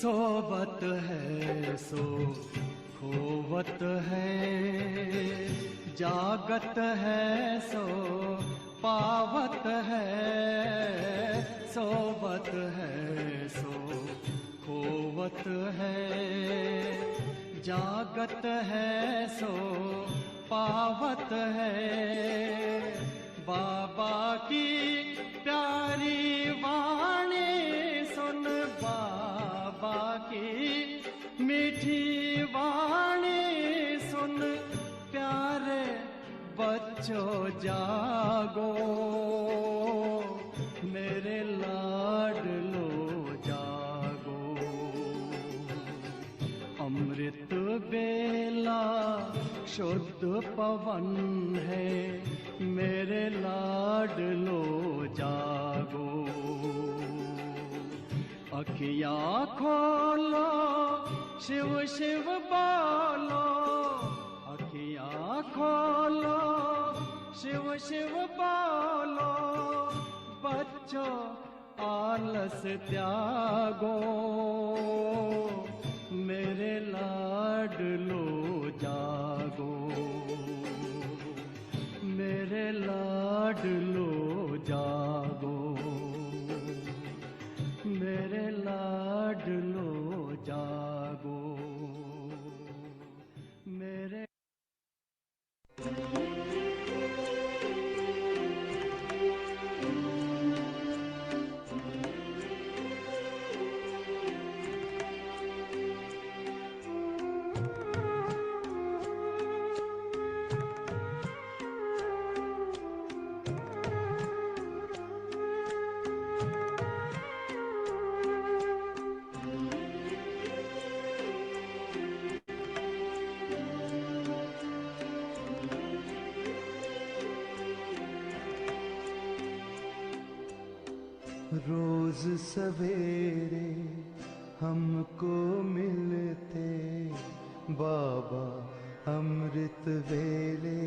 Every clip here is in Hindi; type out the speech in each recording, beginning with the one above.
सोबत है सो खोवत है, जागत है सो पावत है। सोबत है सो खोवत है, जागत है सो पावत है। बाबा की प्यारी वाणी सुन, बाबा की मीठी वाणी सुन, प्यारे बच्चों जागो, मेरे लाडलो जागो। अमृत बेला शुद्ध पवन है, मेरे लाडलो जागो। अखियाँ खोलो, शिव शिव बोलो, अखियाँ खोलो, शिव शिव बोलो। बच्चों आलस त्यागो, मेरे लाडलो जागो, मेरे लाडलो जागो, मेरे लाडलो जागो, मेरे। रोज सवेरे हमको मिलते बाबा अमृत वेले,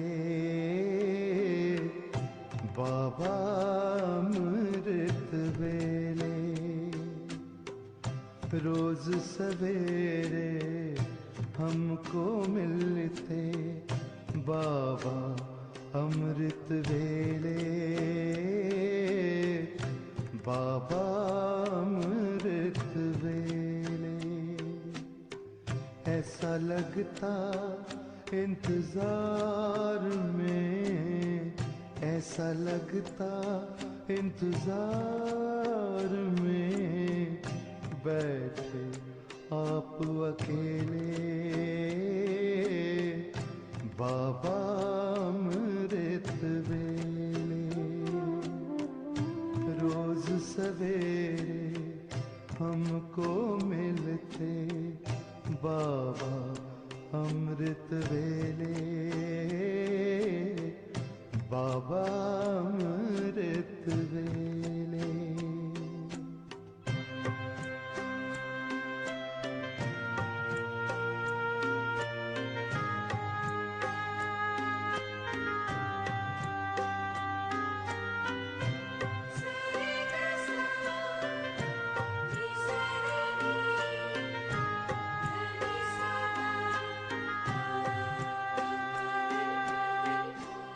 बाबा अमृत वेले। रोज सवेरे हमको मिलते बाबा अमृत वेले, बाबा अमृत वेले। ऐसा लगता इंतजार में, ऐसा लगता इंतजार में, बैठे आप अकेले बाबा अमृत वेले। रोज सवेरे हमको मिलते बाबा अमृत वेले, बाबा अमृत वेले।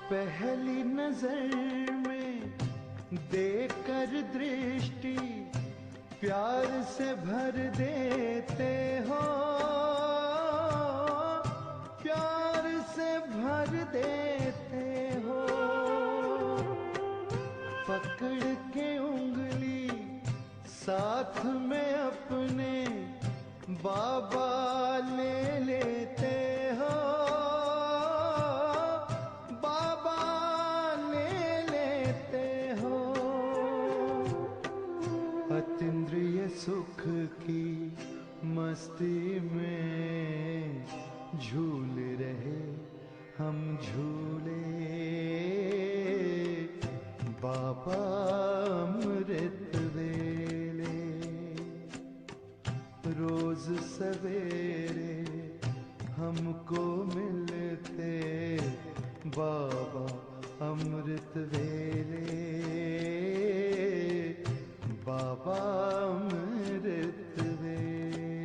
पहली नजर में देखकर दृष्टि प्यार से भर देते हो, प्यार से भर देते हो। पकड़ के उंगली साथ में अपने बाबा ले लेते हो, अतीन्द्रिय सुख की मस्ती में झूल रहे हम झूले बाबा अमृत वेले। रोज सवेरे हमको मिलते बाबा अमृत वेले, बाबा अमृत वेले।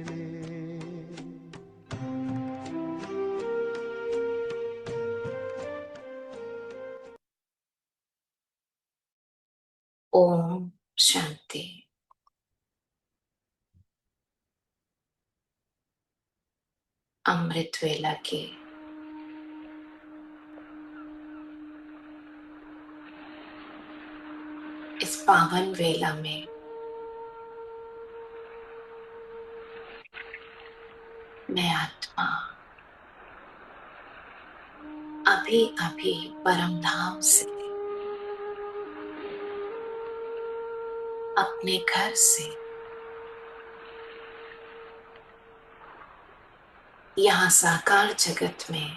ओम शांति। अमृत वेला की इस पावन वेला में मैं आत्मा अभी अभी परम धाम से अपने घर से यहाँ साकार जगत में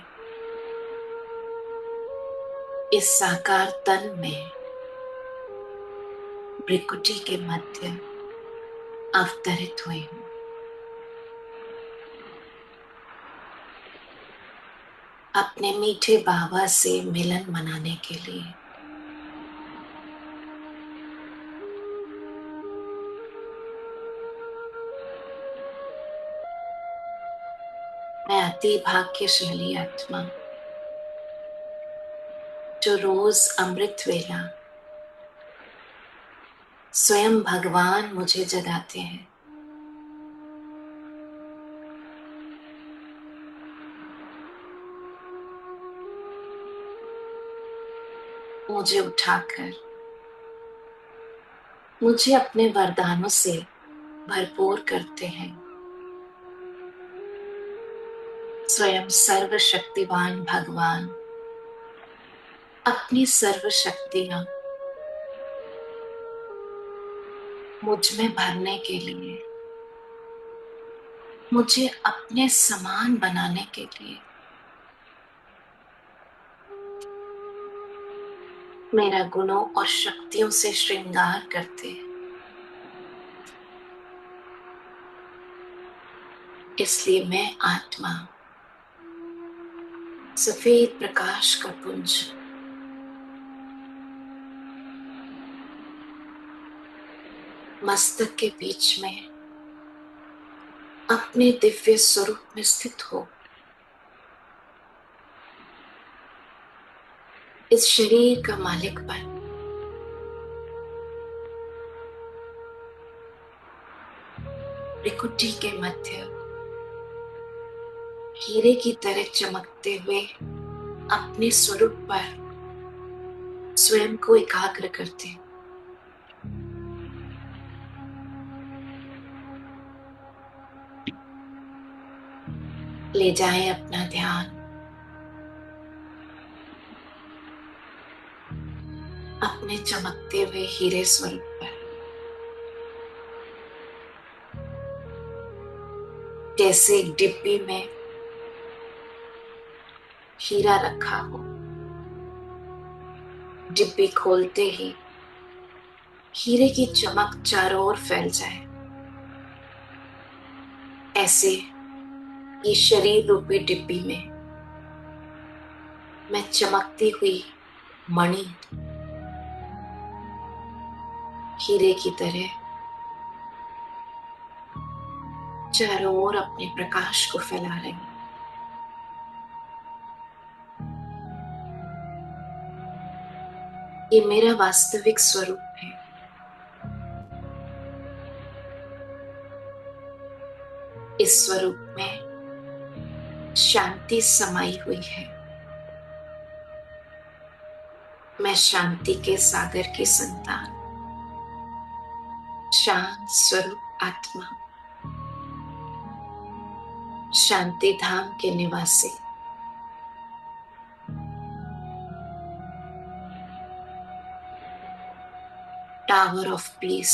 इस साकार तन में भृकुटी के मध्य अवतरित हुई हूँ। अपने मीठे बाबा से मिलन मनाने के लिए। मैं अति भाग्यशाली आत्मा जो रोज अमृत वेला स्वयं भगवान मुझे जगाते हैं। मुझे उठाकर मुझे अपने वरदानों से भरपूर करते हैं। स्वयं सर्वशक्तिवान भगवान अपनी सर्व शक्तियां मुझ में भरने के लिए, मुझे अपने समान बनाने के लिए मेरा गुणों और शक्तियों से श्रृंगार करते हैं। इसलिए मैं आत्मा सफेद प्रकाश का पुंज मस्तक के बीच में अपने दिव्य स्वरूप में स्थित हो इस शरीर का मालिक बन भृकुटी के मध्य हीरे की तरह चमकते हुए अपने स्वरूप पर स्वयं को एकाग्र करते हैं। ले जाएं अपना ध्यान अपने चमकते हुए हीरे स्वरूप पर। जैसे एक डिब्बी में हीरा रखा हो, डिब्बी खोलते ही हीरे की चमक चारों ओर फैल जाए, ऐसे ये शरीर रूपी डिब्बी में मैं चमकती हुई मणि हीरे की तरह चारों ओर अपने प्रकाश को फैला रही हूं। ये मेरा वास्तविक स्वरूप है। इस स्वरूप में शांति समाई हुई है। मैं शांति के सागर की संतान, शांत स्वरूप आत्मा, शांति धाम के निवासी, टावर ऑफ पीस,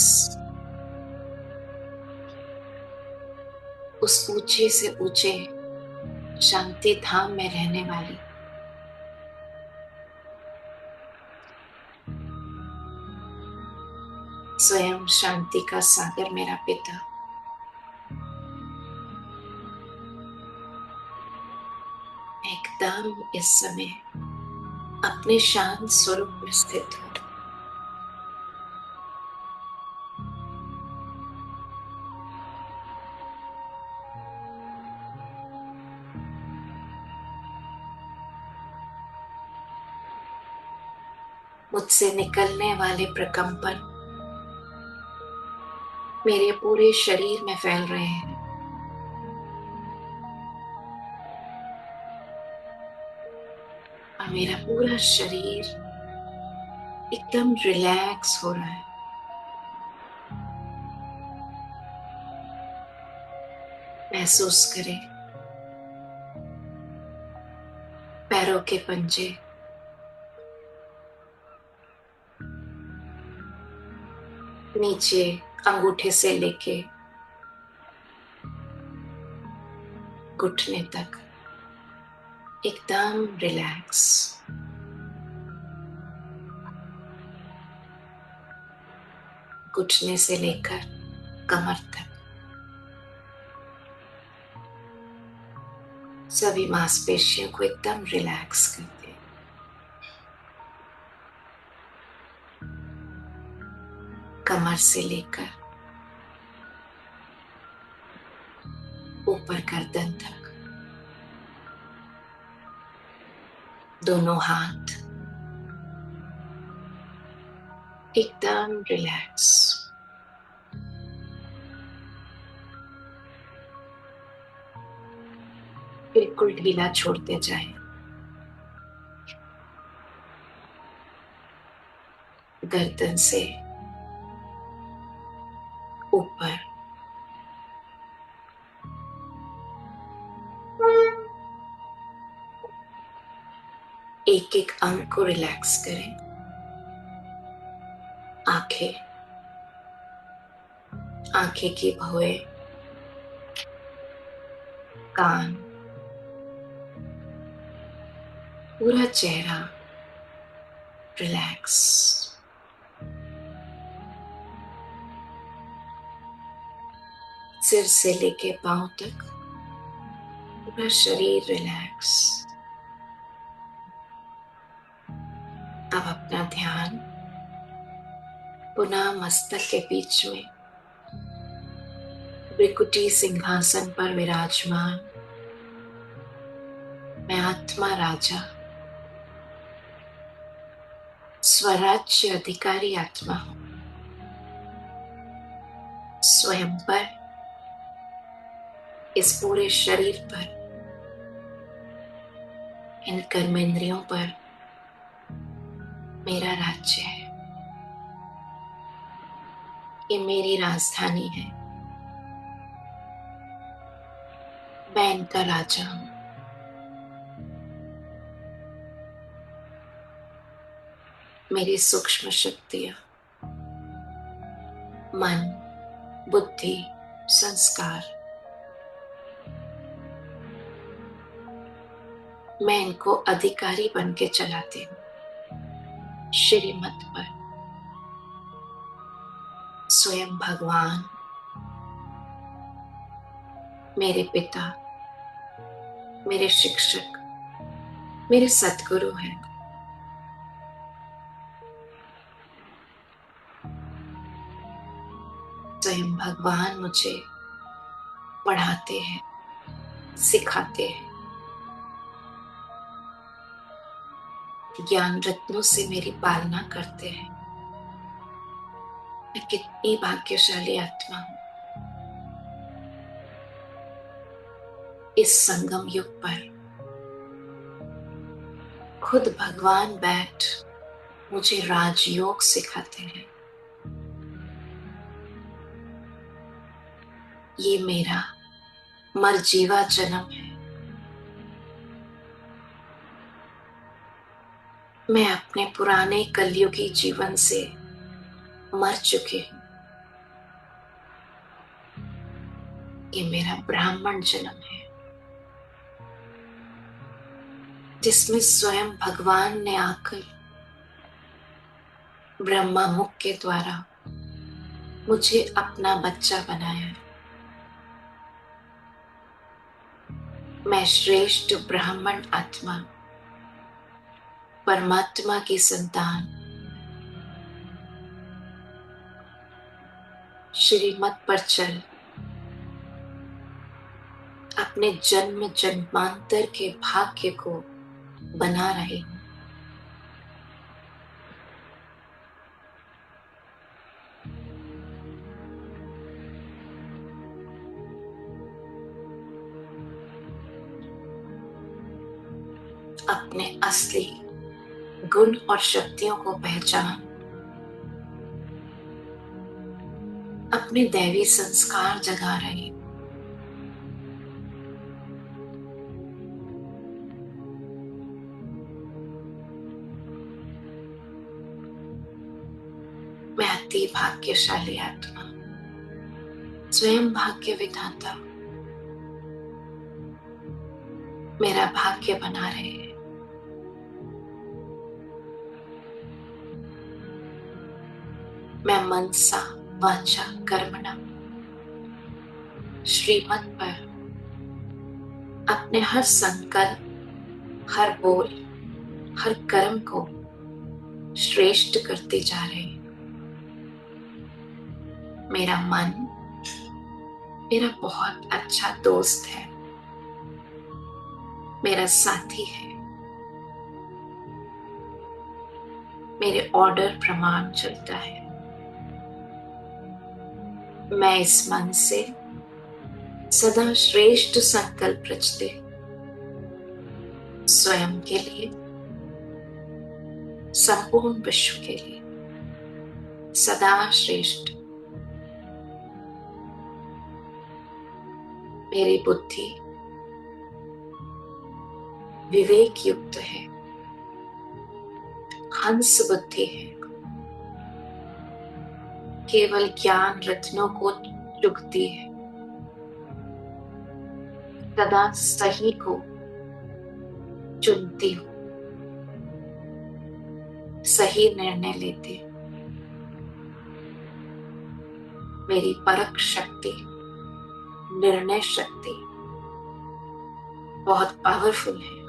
उस ऊंचे से ऊंचे शांति धाम में रहने वाली स्वयं शांति का सागर मेरा पिता एकदम इस समय अपने शांत स्वरूप में स्थित हो। मुझसे निकलने वाले प्रकंपन मेरे पूरे शरीर में फैल रहे हैं। और मेरा पूरा शरीर एकदम रिलैक्स हो रहा है। महसूस करें पैरों के पंजे, नीचे अंगूठे से लेके घुटने तक एकदम रिलैक्स। घुटने से लेकर कमर तक सभी मांसपेशियों को एकदम रिलैक्स करते हैं। कमर से लेकर ऊपर गर्दन तक दोनों हाथ एकदम रिलैक्स। बिल्कुल ढीला छोड़ते जाएं। गर्दन से ऊपर एक एक अंग को रिलैक्स करें। आंखें, आंखें की भौएं, कान, पूरा चेहरा रिलैक्स। सिर से लेके पांव तक पूरा शरीर रिलैक्स। अब अपना ध्यान पुनः मस्तक के बीच में भृकुटी सिंहासन पर विराजमान मैं आत्मा राजा, स्वराज्य अधिकारी आत्मा हूं। स्वयं पर, इस पूरे शरीर पर, इन कर्मेंद्रियों पर मेरा राज्य है। ये मेरी राजधानी है। मैं इनका राजा हूं। मेरी सूक्ष्म शक्तियां, मन, बुद्धि, संस्कार, मैं इनको अधिकारी बन के चलाती हूं। श्रीमत पर स्वयं भगवान मेरे पिता, मेरे शिक्षक, मेरे सद्गुरु हैं। स्वयं भगवान मुझे पढ़ाते हैं, सिखाते हैं, ज्ञान रत्नों से मेरी पालना करते हैं। मैं कितनी भाग्यशाली आत्मा हूं। इस संगम युग पर खुद भगवान बैठ मुझे राजयोग सिखाते हैं। ये मेरा मरजीवा जन्म है। मैं अपने पुराने कलयुगी जीवन से मर चुकी हूं। ये मेरा ब्राह्मण जन्म है, जिसमें स्वयं भगवान ने आकर ब्रह्मा मुख के द्वारा मुझे अपना बच्चा बनाया है। मैं श्रेष्ठ ब्राह्मण आत्मा, परमात्मा की संतान, श्रीमत पर चल अपने जन्म जन्मांतर के भाग्य को बना रही हूं। अपने असली गुण और शक्तियों को पहचान, अपने दैवी संस्कार जगा रहे। मैं अति भाग्यशाली आत्मा, स्वयं भाग्य विधाता, मेरा भाग्य बना रहे। मैं मनसा वाचा कर्मणा श्रीमत पर अपने हर संकल्प, हर बोल, हर कर्म को श्रेष्ठ करते जा रहे हैं। मेरा मन मेरा बहुत अच्छा दोस्त है, मेरा साथी है, मेरे ऑर्डर प्रमाण चलता है। मैं इस मन से सदा श्रेष्ठ संकल्प रचते, स्वयं के लिए, संपूर्ण विश्व के लिए सदा श्रेष्ठ। मेरी बुद्धि विवेक युक्त है, हंस बुद्धि है, केवल ज्ञान रत्नों को चुगती है, सदा सही को चुनती हूँ, सही निर्णय लेती हूँ। मेरी परख शक्ति, निर्णय शक्ति बहुत पावरफुल है।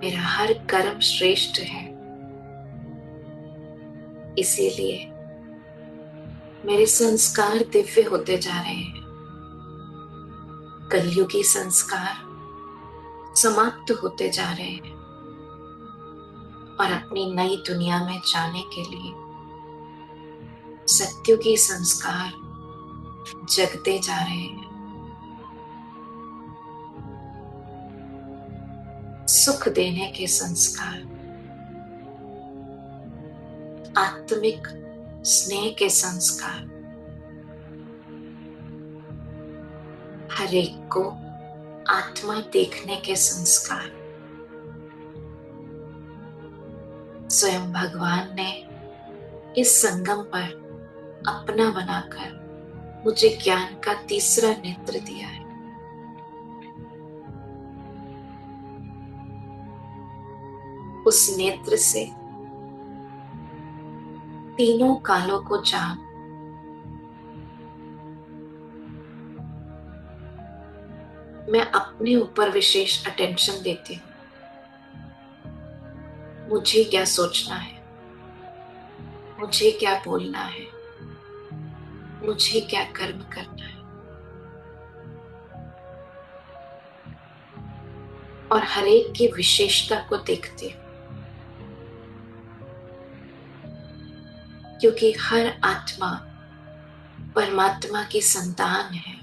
मेरा हर कर्म श्रेष्ठ है, इसीलिए मेरे संस्कार दिव्य होते जा रहे हैं। कलयुगी संस्कार समाप्त होते जा रहे हैं और अपनी नई दुनिया में जाने के लिए सत्युगी संस्कार जगते जा रहे हैं। सुख देने के संस्कार, आत्मिक स्नेह के संस्कार, हर एक को आत्मा देखने के संस्कार स्वयं भगवान ने इस संगम पर अपना बनाकर मुझे ज्ञान का तीसरा नेत्र दिया है। उस नेत्र से तीनों कालों को जान मैं अपने ऊपर विशेष अटेंशन देती हूँ। मुझे क्या सोचना है, मुझे क्या बोलना है, मुझे क्या कर्म करना है, और हर एक की विशेषता को देखती हूँ, क्योंकि हर आत्मा परमात्मा की संतान है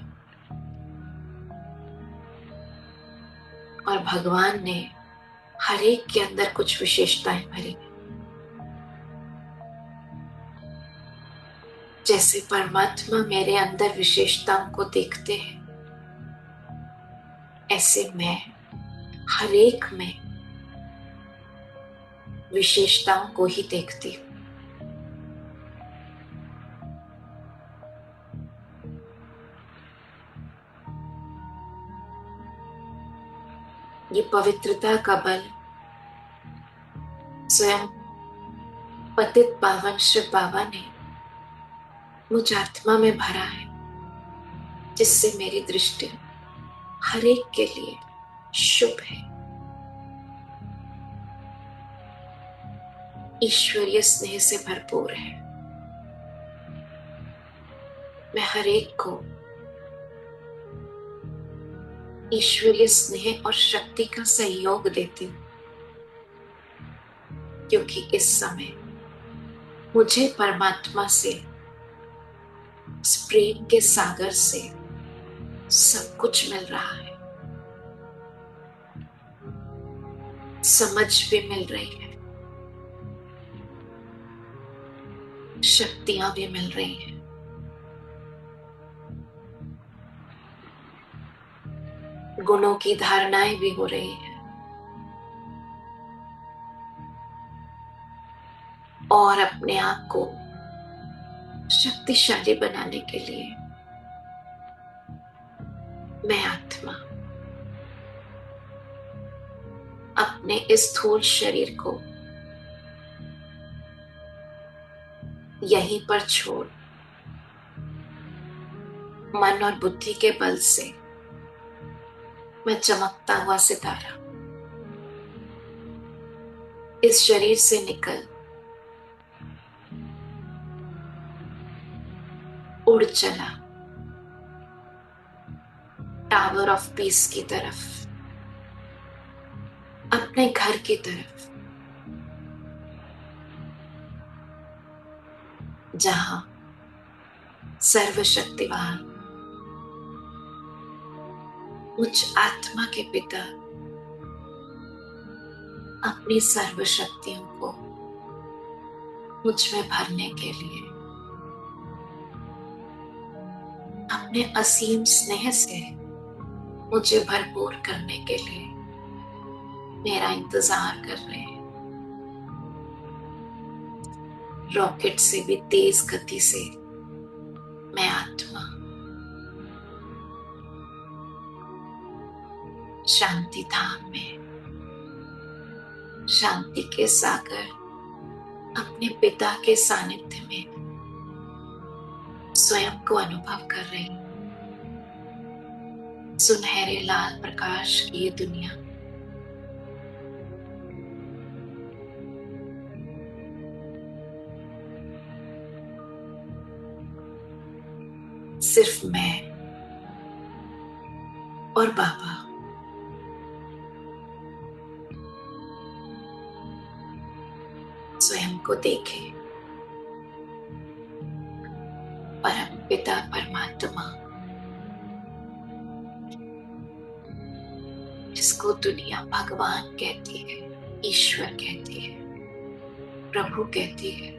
और भगवान ने हर एक के अंदर कुछ विशेषताएं भरी। जैसे परमात्मा मेरे अंदर विशेषताओं को देखते हैं, ऐसे मैं हर एक में विशेषताओं को ही देखती हूँ। ये पवित्रता का बल स्वयं पतित पावन शिव बाबा ने मुझ आत्मा में भरा है, जिससे मेरी दृष्टि हर एक के लिए शुभ है। ईश्वरीय स्नेह से भरपूर है। मैं हर एक को ईश्वरीय स्नेह और शक्ति का सहयोग देती हूँ। क्योंकि इस समय मुझे परमात्मा से, इस प्रेम के सागर से सब कुछ मिल रहा है, समझ भी मिल रही है, शक्तियां भी मिल रही हैं। गुणों की धारणाएं भी हो रही है और अपने आप को शक्तिशाली बनाने के लिए मैं आत्मा अपने इस स्थूल शरीर को यहीं पर छोड़ मन और बुद्धि के बल से मैं चमकता हुआ सितारा इस शरीर से निकल उड़ चला टावर ऑफ पीस की तरफ, अपने घर की तरफ, जहां सर्वशक्तिवान मुझ आत्मा के पिता अपनी सर्वशक्तियों को मुझ में भरने के लिए, अपने असीम स्नेह से मुझे भरपूर करने के लिए मेरा इंतजार कर रहे हैं। रॉकेट से भी तेज गति से मैं आत्मा शांति धाम में, शांति के सागर अपने पिता के सानिध्य में स्वयं को अनुभव कर रही हूं। सुनहरे लाल प्रकाश की ये दुनिया सिर्फ मैं और बाबा स्वयं को देखे। परम पिता परमात्मा, जिसको दुनिया भगवान कहती है, ईश्वर कहती है, प्रभु कहती है,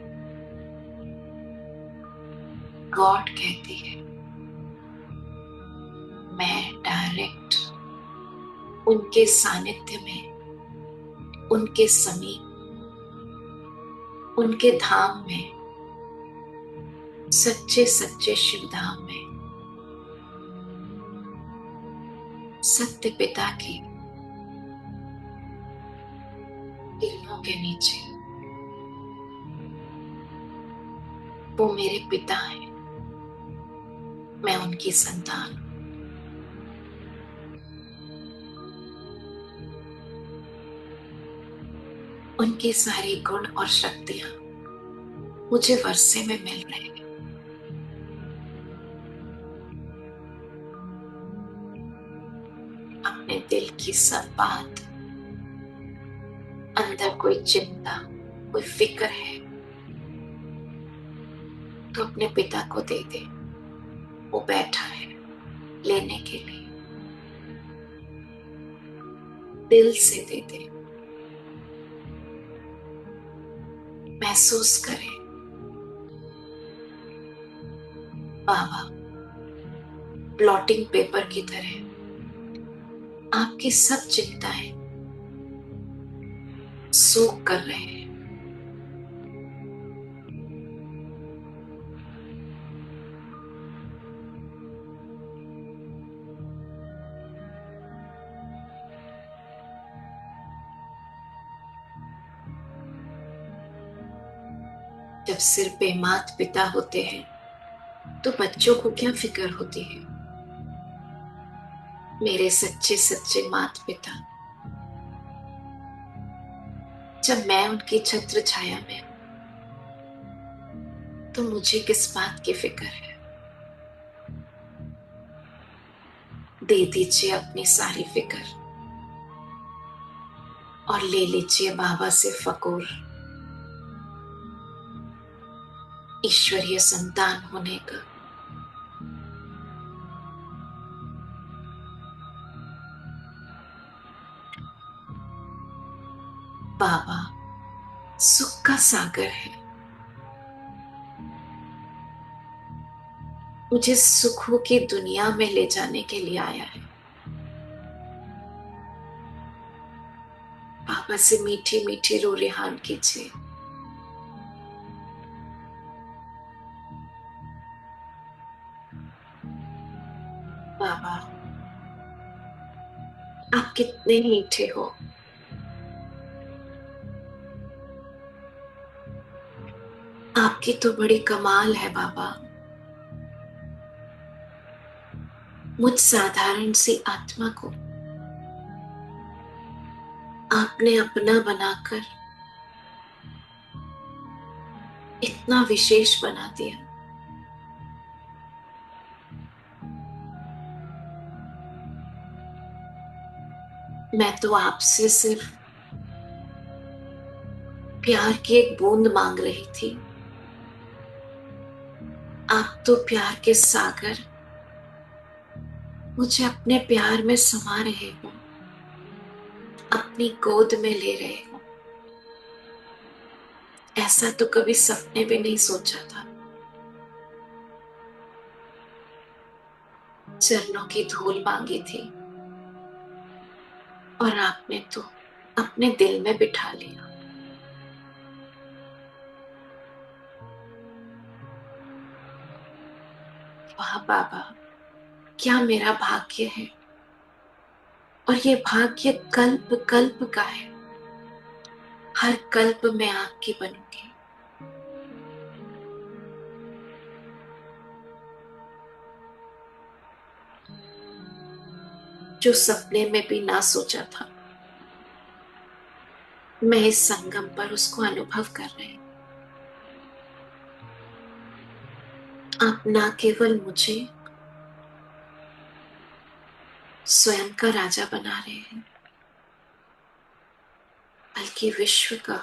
गॉड कहती है, मैं डायरेक्ट उनके सानिध्य में, उनके समीप, उनके धाम में, सच्चे सच्चे शिव धाम में, सत्य पिता की किरणों के नीचे, वो मेरे पिता हैं, मैं उनकी संतान हूं। उनके सारे गुण और शक्तियां मुझे वर्षे में मिल रहे हैं। अपने दिल की सब बात, अंदर कोई चिंता, कोई फिक्र है तो अपने पिता को दे दे, वो बैठा है लेने के लिए। दिल से दे दे, महसूस करें बाबा ब्लॉटिंग पेपर की तरह आपकी सब चिंताएं सूख कर रहे हैं। जब सिर पे माता पिता होते हैं तो बच्चों को क्या फिक्र होती है। मेरे सच्चे सच्चे माता पिता, जब मैं उनकी छत्र छाया में हूं तो मुझे किस बात की फिक्र है। दे दीजिए अपनी सारी फिक्र और ले लीजिए बाबा से फकोर। ईश्वरीय संतान होने का। बाबा सुख का सागर है, मुझे सुखों की दुनिया में ले जाने के लिए आया है। बाबा से मीठी मीठी रो रिहान कीजिए। बाबा आप कितने मीठे हो, आपकी तो बड़ी कमाल है बाबा। मुझ साधारण सी आत्मा को आपने अपना बनाकर इतना विशेष बना दिया। मैं तो आपसे सिर्फ प्यार की एक बूंद मांग रही थी। आप तो प्यार के सागर मुझे अपने प्यार में समा रहे हो, अपनी गोद में ले रहे हो। ऐसा तो कभी सपने भी नहीं सोचा था। चरणों की धूल मांगी थी और आपने तो अपने दिल में बिठा लिया। वाह बाबा, क्या मेरा भाग्य है, और ये भाग्य कल्प कल्प का है। हर कल्प में आपकी बनूंगी। जो सपने में भी ना सोचा था, मैं इस संगम पर उसको अनुभव कर रही हूं। आप ना केवल मुझे स्वयं का राजा बना रहे हैं, बल्कि विश्व का,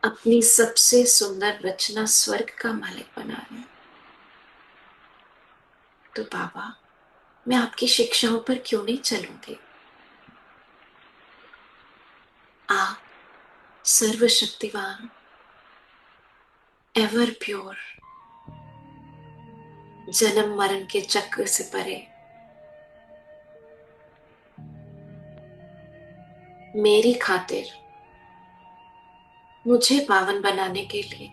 अपनी सबसे सुंदर रचना स्वर्ग का मालिक बना रहे हैं। तो बाबा मैं आपकी शिक्षाओं पर क्यों नहीं चलूंगी। आप सर्वशक्तिवान, एवर प्योर, जन्म मरण के चक्र से परे, मेरी खातिर मुझे पावन बनाने के लिए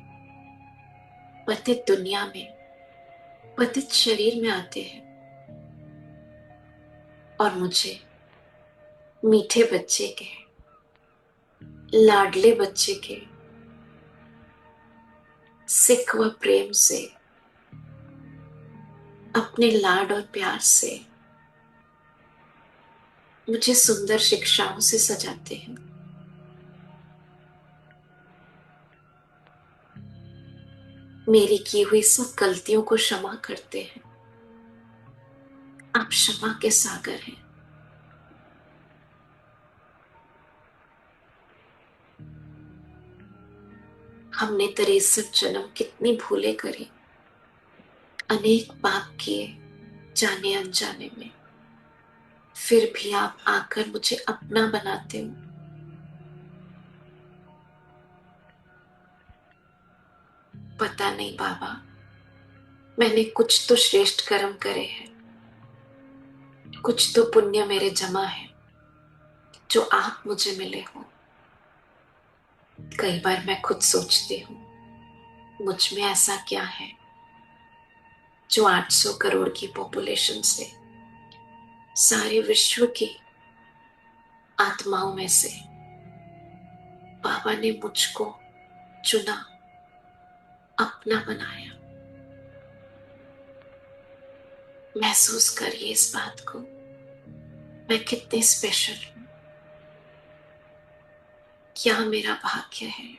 पतित दुनिया में, पतित शरीर में आते हैं और मुझे मीठे बच्चे के, लाडले बच्चे के सिक व प्रेम से, अपने लाड और प्यार से मुझे सुंदर शिक्षाओं से सजाते हैं। मेरी की हुई सब गलतियों को क्षमा करते हैं। आप क्षमा के सागर हैं। हमने 63 जन्म कितनी भूलें करी, अनेक पाप किए जाने अनजाने में, फिर भी आप आकर मुझे अपना बनाते हो। पता नहीं बाबा, मैंने कुछ तो श्रेष्ठ कर्म करे हैं, कुछ तो पुण्य मेरे जमा है, जो आप मुझे मिले हो। कई बार मैं खुद सोचती हूँ, मुझ में ऐसा क्या है जो 800 करोड़ की पॉपुलेशन से, सारे विश्व की आत्माओं में से बाबा ने मुझको चुना, अपना बनाया। महसूस करिए इस बात को, मैं कितनी स्पेशल हूं, क्या मेरा भाग्य है।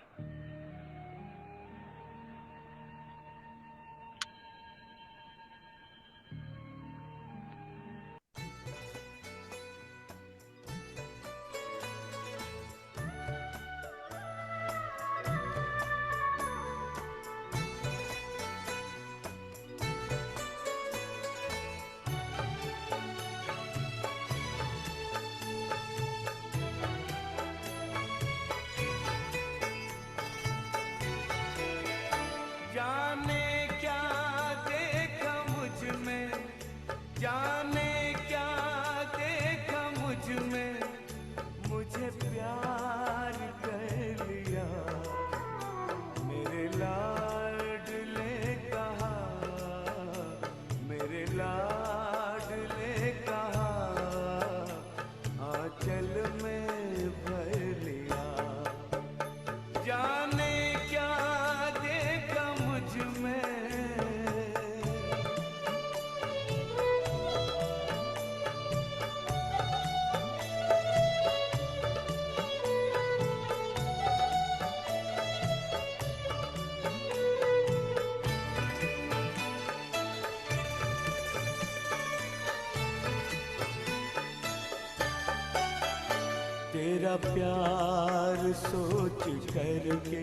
तेरा प्यार सोच करके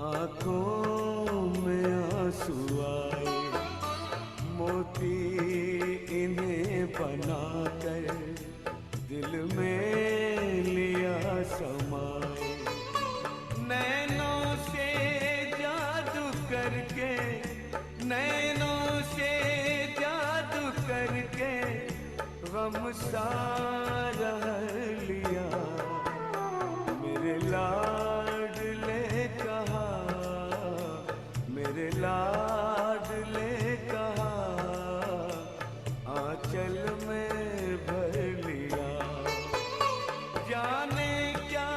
आंखों में आंसू आए, मोती इन्हें बनाकर दिल में लिया समाए। नैनों से जादू करके, नैनों से जादू करके गम सारा लिया। मेरे लाडले कहा, मेरे लाडले कहा, आंचल में भर लिया। जाने क्या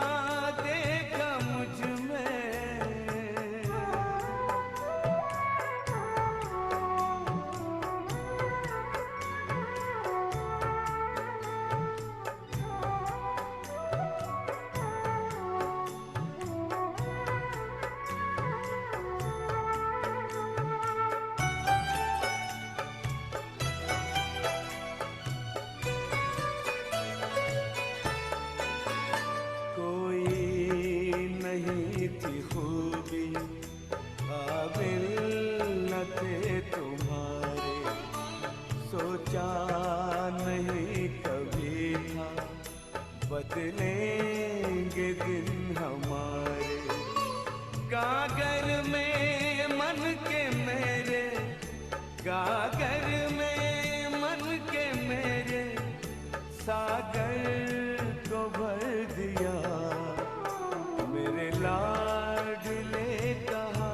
देखा मुझ में, नहीं थी खूबी काबिल न थे तुम्हारे, सोचा नहीं कभी था बदलेंगे दिन हमारे। गागर में मन के मेरे, गागर में मन के मेरे, सागर को भर दिया। मेरे लाडले कहा,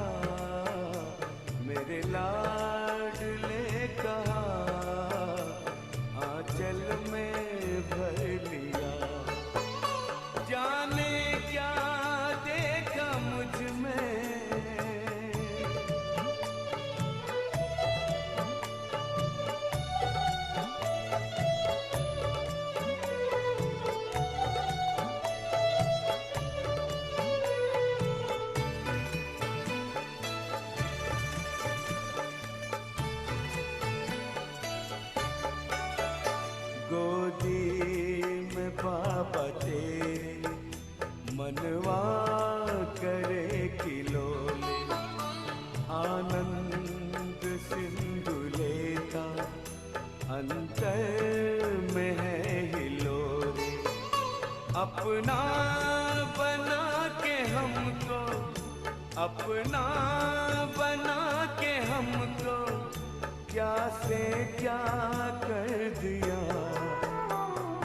मेरे लाडले कहा, आंचल में भर लिया। जाने क्या देखा मुझ में, गोदी में बाबा तेरे मनवा करे खिलौने, आनंद सिंधु लेता अंतर में है हिलोरे। अपना बना के हमको, अपना बना के हमको क्या से क्या कर दिया।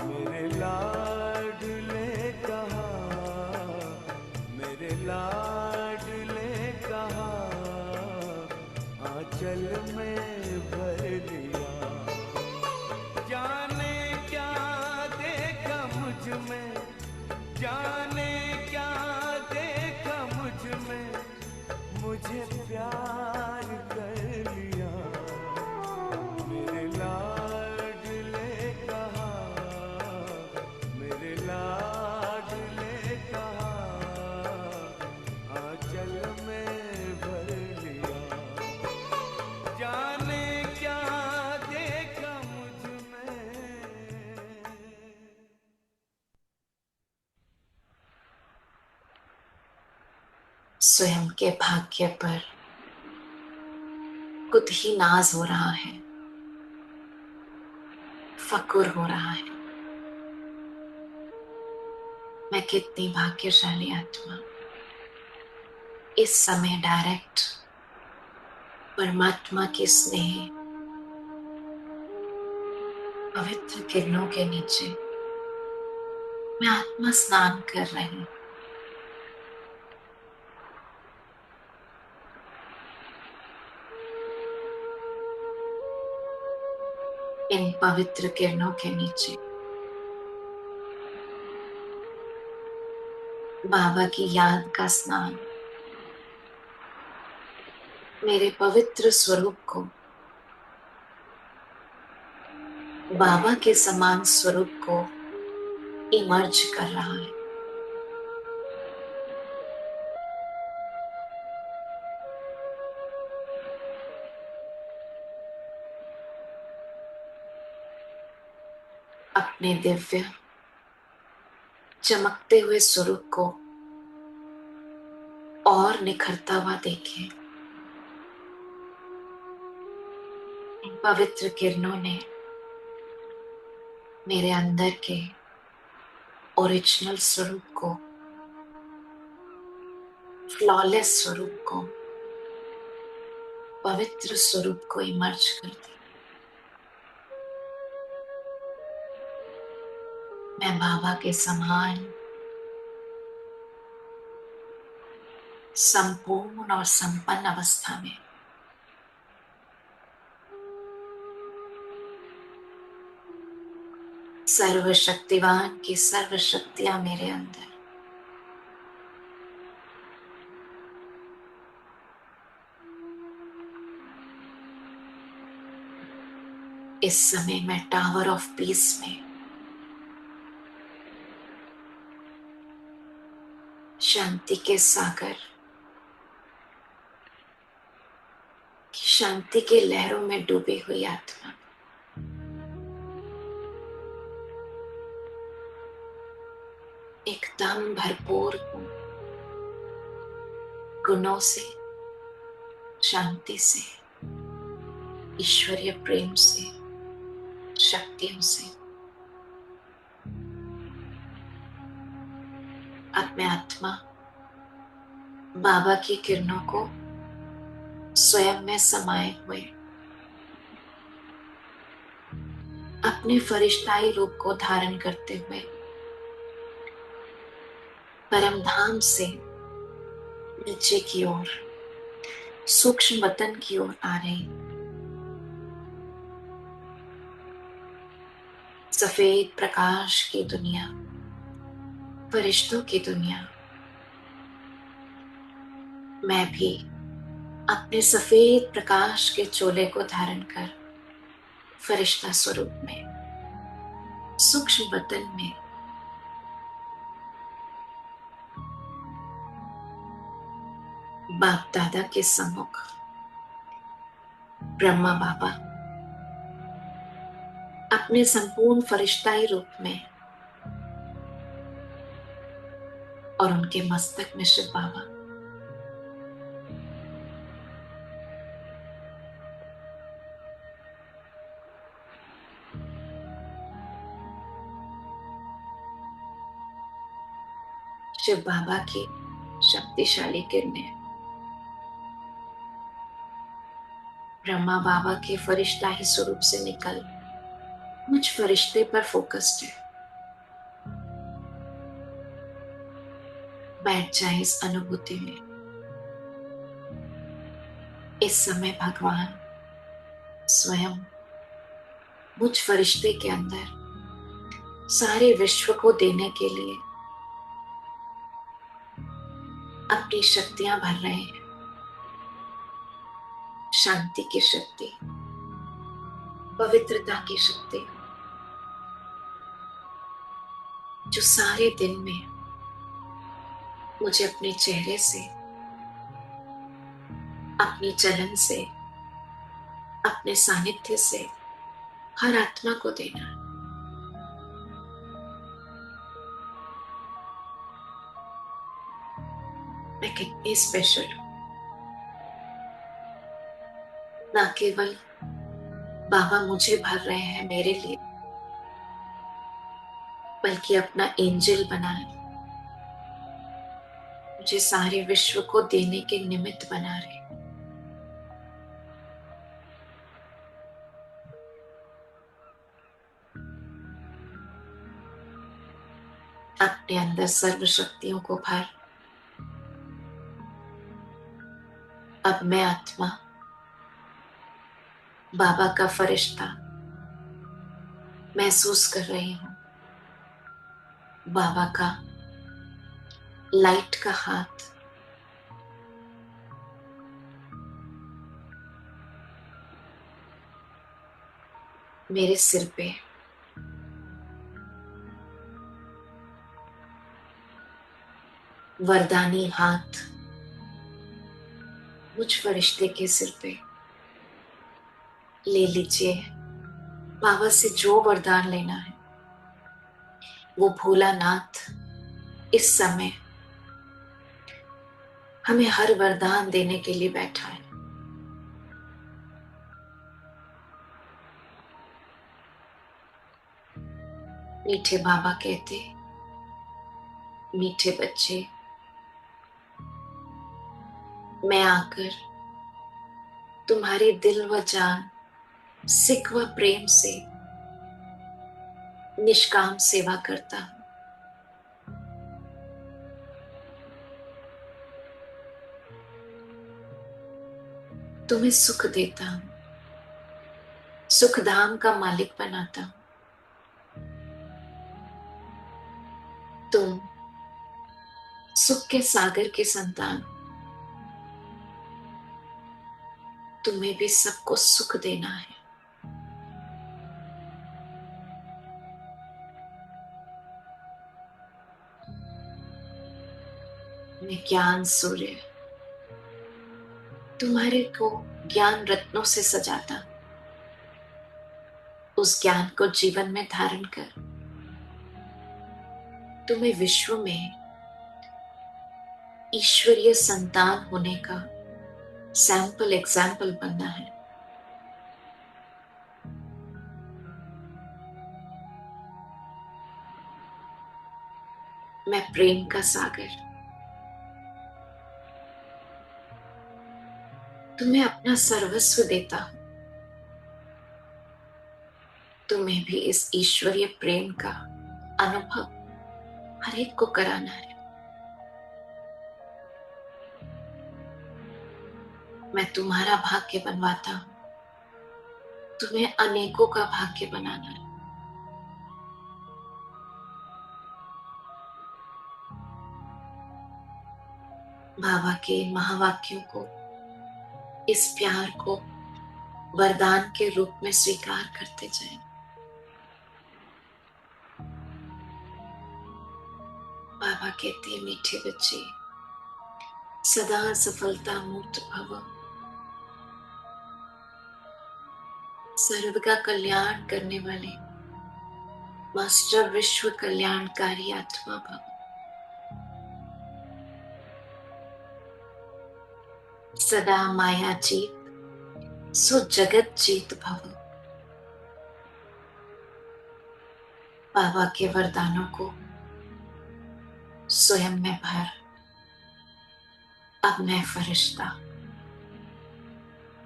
मेरे लाडले कहा, मेरे लाडले कहा, आंचल में भर दिया। जाने क्या देखा मुझ में, जाने क्या देखा मुझ में, मुझे प्यार कर लिया। मेरे लाडले कहा, मेरे लाडले कहा, आंचल में भर लिया। जाने क्या देखा मुझ में। स्वयं के भाग्य पर खुद ही नाज हो रहा है, फक्र हो रहा है। मैं कितनी भाग्यशाली आत्मा, इस समय डायरेक्ट परमात्मा के स्नेह पवित्र किरणों के नीचे मैं आत्मा स्नान कर रही हूं। इन पवित्र किरणों के नीचे बाबा की याद का स्नान मेरे पवित्र स्वरूप को बाबा के समान स्वरूप को इमर्ज कर रहा है। अपने दिव्य चमकते हुए स्वरूप को और निखरता हुआ देखें। पवित्र किरणों ने मेरे अंदर के ओरिजिनल स्वरूप को, फ्लॉलेस स्वरूप को, पवित्र स्वरूप को इमर्ज कर दिया। मैं बाबा के समान संपूर्ण और संपन्न अवस्था में सर्वशक्तिवान की सर्व शक्तियां मेरे अंदर, इस समय मैं टावर ऑफ पीस में शांति के सागर की शांति के लहरों में डूबी हुई आत्मा, एकदम भरपूर हूं गुणों से, शांति से, ईश्वरीय प्रेम से, शक्तियों से। अब मैं आत्मा बाबा की किरणों को स्वयं में समाये हुए अपने फरिश्ताई रूप को धारण करते हुए परम धाम से नीचे की ओर, सूक्ष्म वतन की ओर आ रही सफेद प्रकाश की दुनिया, फरिश्तों की दुनिया, मैं भी अपने सफेद प्रकाश के चोले को धारण कर फरिश्ता स्वरूप में, सूक्ष्म वतन में बाप दादा के सम्मुख ब्रह्मा बाबा अपने संपूर्ण फरिश्ताई रूप में और उनके मस्तक में शिव बाबा शिव बाबा की शक्तिशाली किरणें ब्रह्मा बाबा के फरिश्ताई स्वरूप से निकल मुझ फरिश्ते पर फोकस्ड है। बैठ जाए इस अनुभूति में। इस समय भगवान स्वयं मुझ फरिश्ते के अंदर सारे विश्व को देने के लिए अपनी शक्तियां भर रहे हैं। शांति की शक्ति, पवित्रता की शक्ति, जो सारे दिन में मुझे अपने चेहरे से, अपनी चलन से, अपने सानिध्य से हर आत्मा को देना है। मैं कितनी स्पेशल हूं। ना केवल बाबा मुझे भर रहे हैं मेरे लिए, बल्कि अपना एंजल बना है, मुझे सारे विश्व को देने के निमित्त बना रहे। अपने अंदर सर्व शक्तियों को भर। अब मैं आत्मा बाबा का फरिश्ता महसूस कर रही हूं। बाबा का लाइट का हाथ मेरे सिर पे, वरदानी हाथ मुझ फरिश्ते के सिर पे। ले लीजिए, बाबा से जो वरदान लेना है। वो भोलानाथ इस समय हमें हर वरदान देने के लिए बैठा है। मीठे बाबा कहते, मीठे बच्चे, मैं आकर तुम्हारी दिल व जान, सिक व प्रेम से निष्काम सेवा करता हूं। तुम्हें सुख देता हूं, सुख धाम का मालिक बनाता हूं। तुम सुख के सागर की संतान, तुम्हें भी सबको सुख देना है। मैं ज्ञान सूर्य तुम्हारे को ज्ञान रत्नों से सजाता हूं। उस ज्ञान को जीवन में धारण कर तुम्हें विश्व में ईश्वरीय संतान होने का सैंपल एग्जाम्पल बनना है। मैं प्रेम का सागर तुम्हें अपना सर्वस्व देता हूं। तुम्हें भी इस ईश्वरीय प्रेम का अनुभव हर एक को कराना है। मैं तुम्हारा भाग्य बनवाता हूं, तुम्हें अनेकों का भाग्य बनाना है। बाबा के महावाक्यों को, इस प्यार को वरदान के रूप में स्वीकार करते जाएं। बाबा कहते हैं, मीठे बच्चे, सदा सफलता मूर्त भव, सर्व का कल्याण करने वाले मास्टर विश्व कल्याणकारी आत्मा भव। सदा माया जीत, सो जगत जीत भव। बाबा के वरदानों को स्वयं में भर, अब मैं फरिश्ता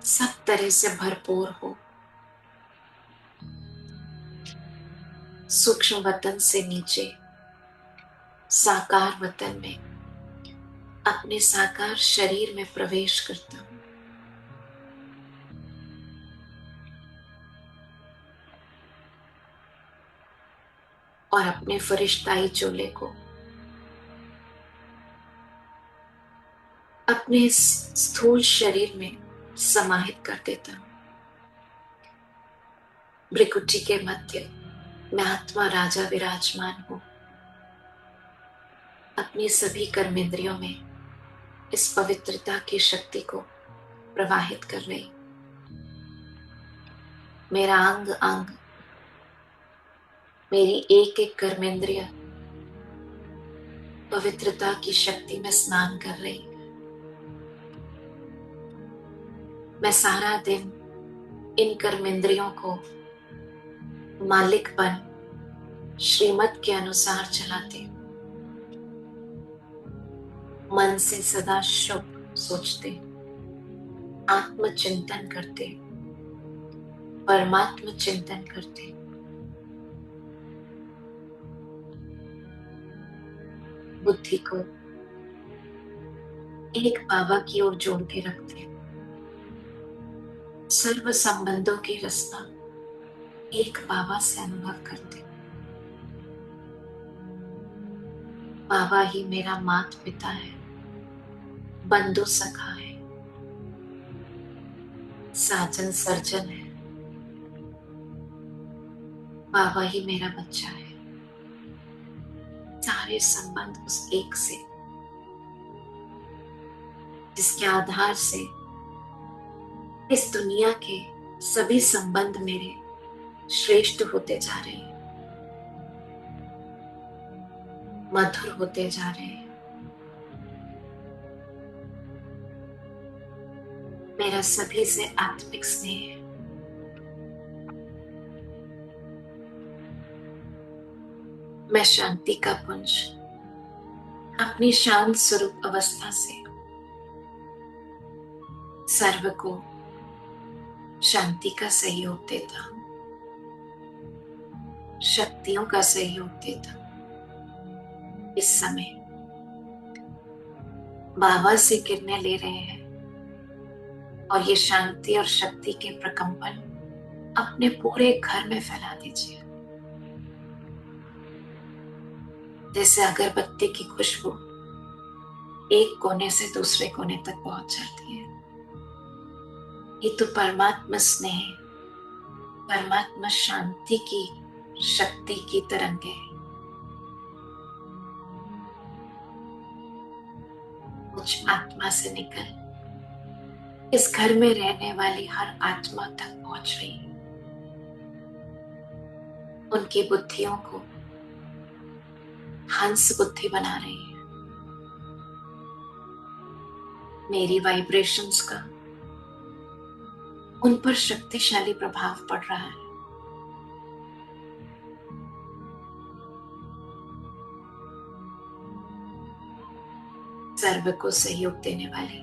सब तरह से भरपूर हो। सूक्ष्म वतन से नीचे साकार वतन में अपने साकार शरीर में प्रवेश करता हूं। और अपने फरिश्ताई चोले को अपने इस स्थूल शरीर में समाहित कर देता हूं। भ्रिकुटी के मध्य मैं आत्मा राजा विराजमान हूं। अपनी सभी कर्मेंद्रियों में इस पवित्रता की शक्ति को प्रवाहित कर रही। मेरा अंग अंग, मेरी एक एक कर्मेंद्रिय पवित्रता की शक्ति में स्नान कर रही। मैं सारा दिन इन कर्मेंद्रियों को मालिकपन श्रीमत के अनुसार चलाते, मन से सदा शुभ सोचते, आत्मचिंतन करते, परमात्म चिंतन करते। बुद्धि को एक बाबा की ओर जोड़ के रखते, सर्व संबंधों की रचना एक बाबा से अनुभव करते। बाबा ही मेरा माता पिता है, बंधु सखा है, साजन सर्जन है। बाबा ही मेरा बच्चा है। सारे संबंध उस एक से, जिसके आधार से इस दुनिया के सभी संबंध मेरे श्रेष्ठ होते जा रहे हैं। मधुर होते जा रहे हैं। मेरा सभी से आत्मिक स्नेह है। मैं शांति का पुंज अपनी शांत स्वरूप अवस्था से सर्व को शांति का सहयोग देता हूं, शक्तियों का सहयोग देता हूं। इस समय बाबा से किरणें ले रहे हैं और ये शांति और शक्ति के प्रकंपन अपने पूरे घर में फैला दीजिए। जैसे अगरबत्ती की खुशबू एक कोने से दूसरे कोने तक पहुंच जाती है। ये तो परमात्मा स्नेह, परमात्मा शांति की शक्ति की तरंगे है। मुझ आत्मा से निकल इस घर में रहने वाली हर आत्मा तक पहुंच रही है। उनकी बुद्धियों को हंस बुद्धि बना रही है। मेरी वाइब्रेशंस का उन पर शक्तिशाली प्रभाव पड़ रहा है। सर्व को सहयोग देने वाली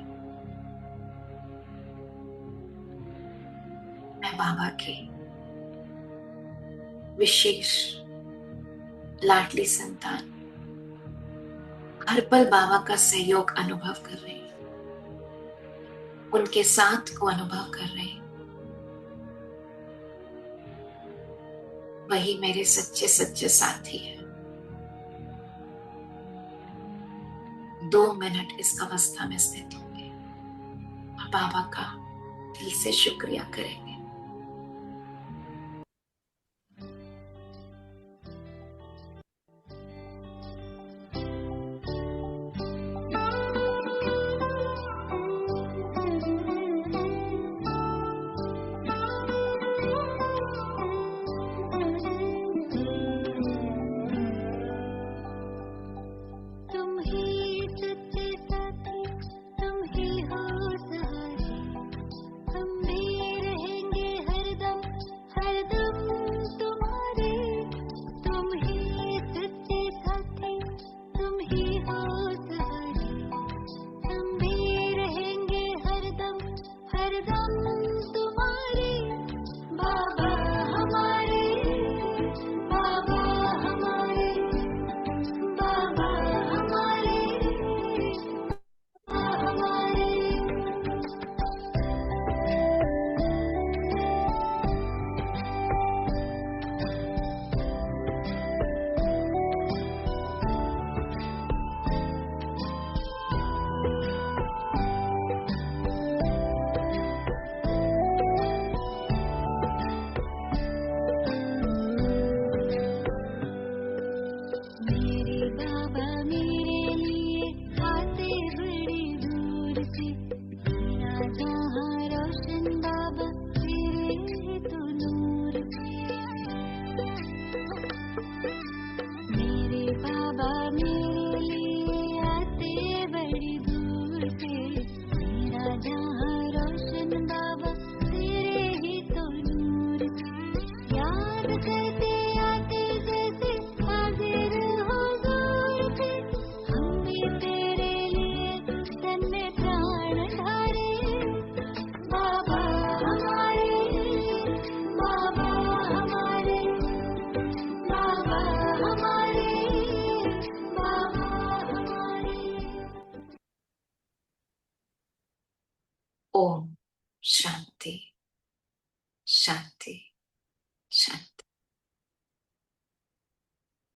मैं बाबा की विशेष लाडली संतान हर पल बाबा का सहयोग अनुभव कर रही हूं, उनके साथ को अनुभव कर रही हूं। वही मेरे सच्चे सच्चे साथी है। 2 मिनट इस अवस्था में स्थित होंगे और बाबा का दिल से शुक्रिया करेंगे। ओम शांति शांति।